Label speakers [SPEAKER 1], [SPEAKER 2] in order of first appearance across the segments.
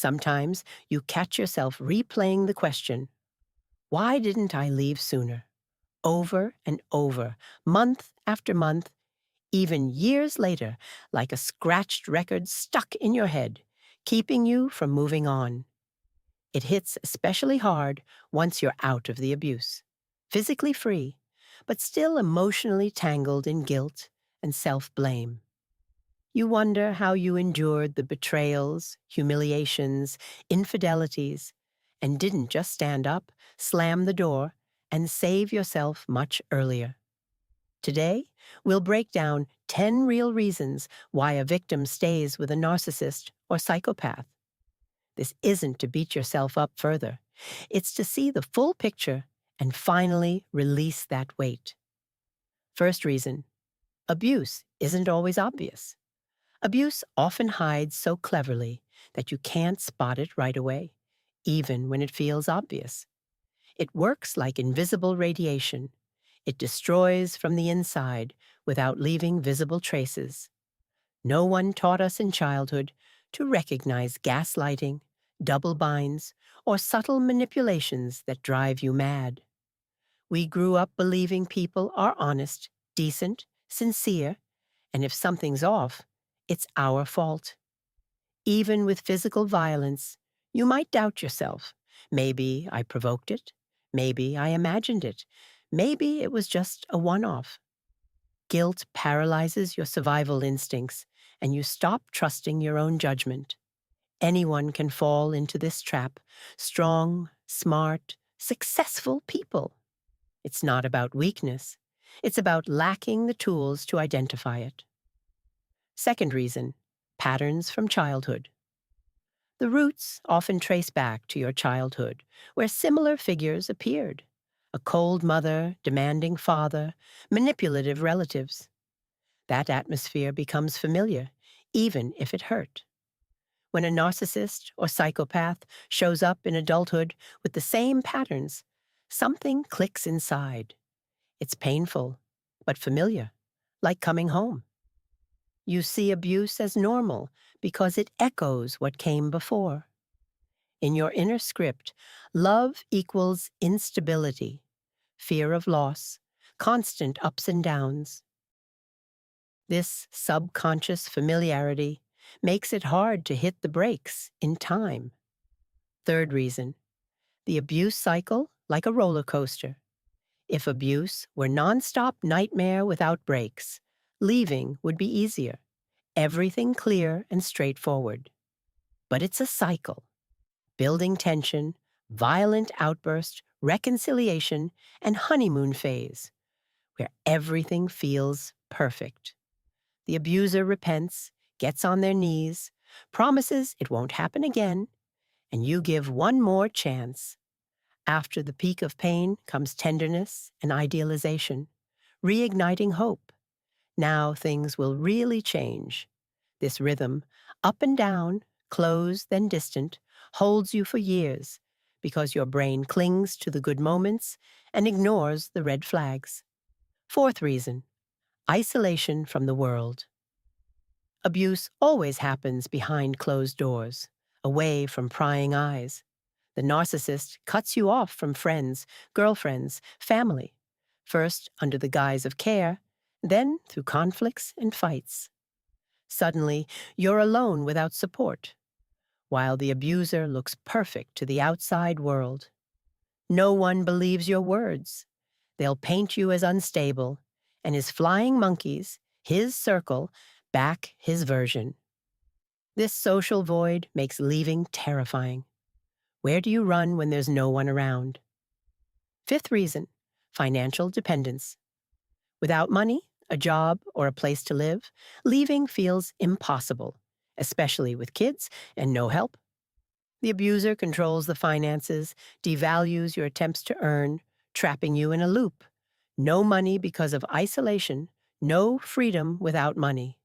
[SPEAKER 1] Sometimes you catch yourself replaying the question, why didn't I leave sooner? Over and over, month after month, even years later, like a scratched record stuck in your head, keeping you from moving on. It hits especially hard once you're out of the abuse, physically free, but still emotionally tangled in guilt and self-blame. You wonder how you endured the betrayals, humiliations, infidelities, and didn't just stand up, slam the door, and save yourself much earlier. Today, we'll break down 10 real reasons why a victim stays with a narcissist or psychopath. This isn't to beat yourself up further. It's to see the full picture and finally release that weight. First reason, abuse isn't always obvious. Abuse often hides so cleverly that you can't spot it right away, even when it feels obvious. It works like invisible radiation. It destroys from the inside without leaving visible traces. No one taught us in childhood to recognize gaslighting, double binds, or subtle manipulations that drive you mad. We grew up believing people are honest, decent, sincere, and if something's off, it's our fault. Even with physical violence, you might doubt yourself. Maybe I provoked it. Maybe I imagined it. Maybe it was just a one-off. Guilt paralyzes your survival instincts, and you stop trusting your own judgment. Anyone can fall into this trap. Strong, smart, successful people. It's not about weakness. It's about lacking the tools to identify it. Second reason, patterns from childhood. The roots often trace back to your childhood, where similar figures appeared. A cold mother, demanding father, manipulative relatives. That atmosphere becomes familiar, even if it hurt. When a narcissist or psychopath shows up in adulthood with the same patterns, something clicks inside. It's painful, but familiar, like coming home. You see abuse as normal because it echoes what came before. In your inner script, love equals instability, fear of loss, constant ups and downs. This subconscious familiarity makes it hard to hit the brakes in time. Third reason, the abuse cycle like a roller coaster. If abuse were nonstop nightmare without breaks, leaving would be easier, everything clear and straightforward. But it's a cycle. Building tension, violent outburst, reconciliation, and honeymoon phase, where everything feels perfect. The abuser repents, gets on their knees, promises it won't happen again, and you give one more chance. After the peak of pain comes tenderness and idealization, reigniting hope. Now things will really change. This rhythm, up and down, close then distant, holds you for years because your brain clings to the good moments and ignores the red flags. Fourth reason, isolation from the world. Abuse always happens behind closed doors, away from prying eyes. The narcissist cuts you off from friends, girlfriends, family, first under the guise of care, then through conflicts and fights. Suddenly, you're alone without support, while the abuser looks perfect to the outside world. No one believes your words. They'll paint you as unstable, and his flying monkeys, his circle, back his version. This social void makes leaving terrifying. Where do you run when there's no one around? Fifth reason, financial dependence. Without money, a job, or a place to live, leaving feels impossible, especially with kids and no help. The abuser controls the finances, devalues your attempts to earn, trapping you in a loop. No money because of isolation, no freedom without money.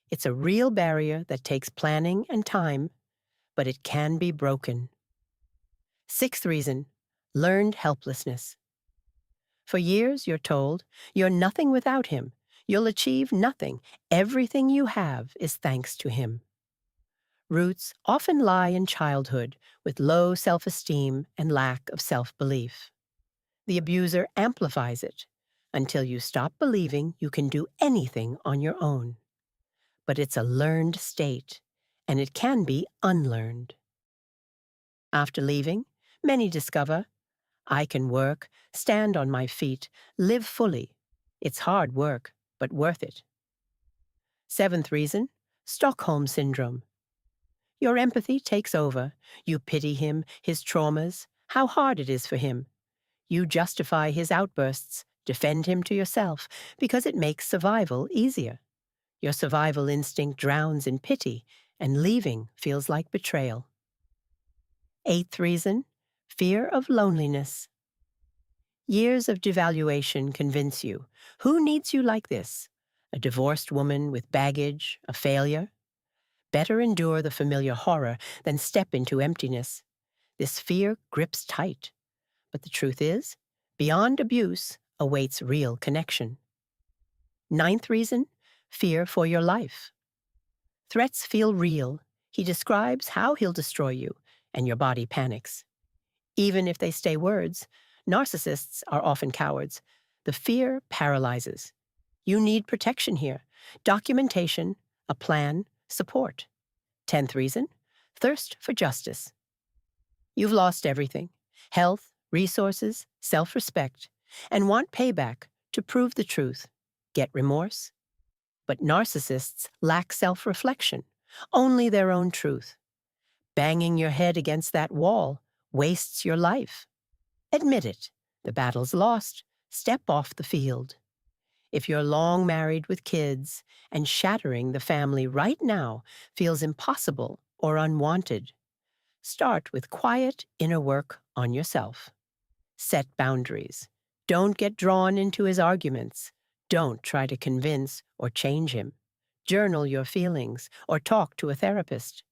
[SPEAKER 1] It's a real barrier that takes planning and time, but it can be broken. Sixth reason, learned helplessness. For years, you're told, you're nothing without him. You'll achieve nothing. Everything you have is thanks to him. Roots often lie in childhood with low self-esteem and lack of self-belief. The abuser amplifies it until you stop believing you can do anything on your own. But it's a learned state, and it can be unlearned. After leaving, many discover, I can work, stand on my feet, live fully. It's hard work, but worth it. Seventh reason, Stockholm Syndrome. Your empathy takes over. You pity him, his traumas, how hard it is for him. You justify his outbursts, defend him to yourself, because it makes survival easier. Your survival instinct drowns in pity, and leaving feels like betrayal. Eighth reason, fear of loneliness. Years of devaluation convince you. Who needs you like this? A divorced woman with baggage, a failure? Better endure the familiar horror than step into emptiness. This fear grips tight. But the truth is, beyond abuse awaits real connection. Ninth reason, fear for your life. Threats feel real. He describes how he'll destroy you, and your body panics. Even if they stay words, narcissists are often cowards. The fear paralyzes. You need protection here, documentation, a plan, support. 10th reason, thirst for justice. You've lost everything, health, resources, self-respect, and want payback to prove the truth. Get remorse? But narcissists lack self-reflection, only their own truth. Banging your head against that wall wastes your life. Admit it, the battle's lost, step off the field. If you're long married with kids and shattering the family right now feels impossible or unwanted, start with quiet inner work on yourself. Set boundaries. Don't get drawn into his arguments. Don't try to convince or change him. Journal your feelings or talk to a therapist.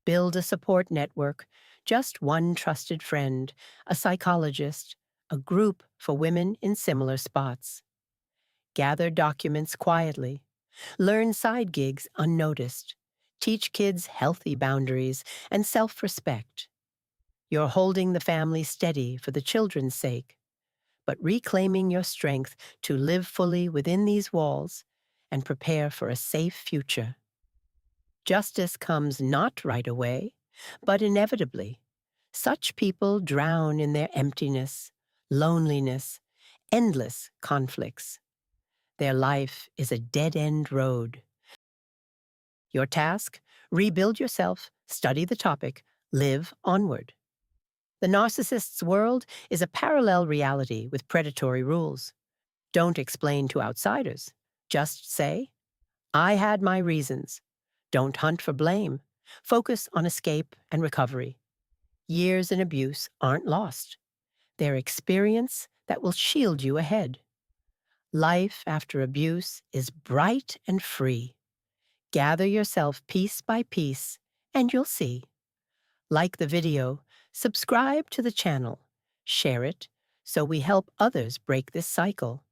[SPEAKER 1] Build a support network, just one trusted friend, a psychologist, a group for women in similar spots. Gather documents quietly. Learn side gigs unnoticed. Teach kids healthy boundaries and self-respect. You're holding the family steady for the children's sake, but reclaiming your strength to live fully within these walls and prepare for a safe future. Justice comes not right away, but inevitably. Such people drown in their emptiness, loneliness, endless conflicts. Their life is a dead-end road. Your task? Rebuild yourself, study the topic, live onward. The narcissist's world is a parallel reality with predatory rules. Don't explain to outsiders. Just say, I had my reasons. Don't hunt for blame. Focus on escape and recovery. Years in abuse aren't lost. They're experience that will shield you ahead. Life after abuse is bright and free. Gather yourself piece by piece, and you'll see. Like the video, subscribe to the channel, share it, so we help others break this cycle.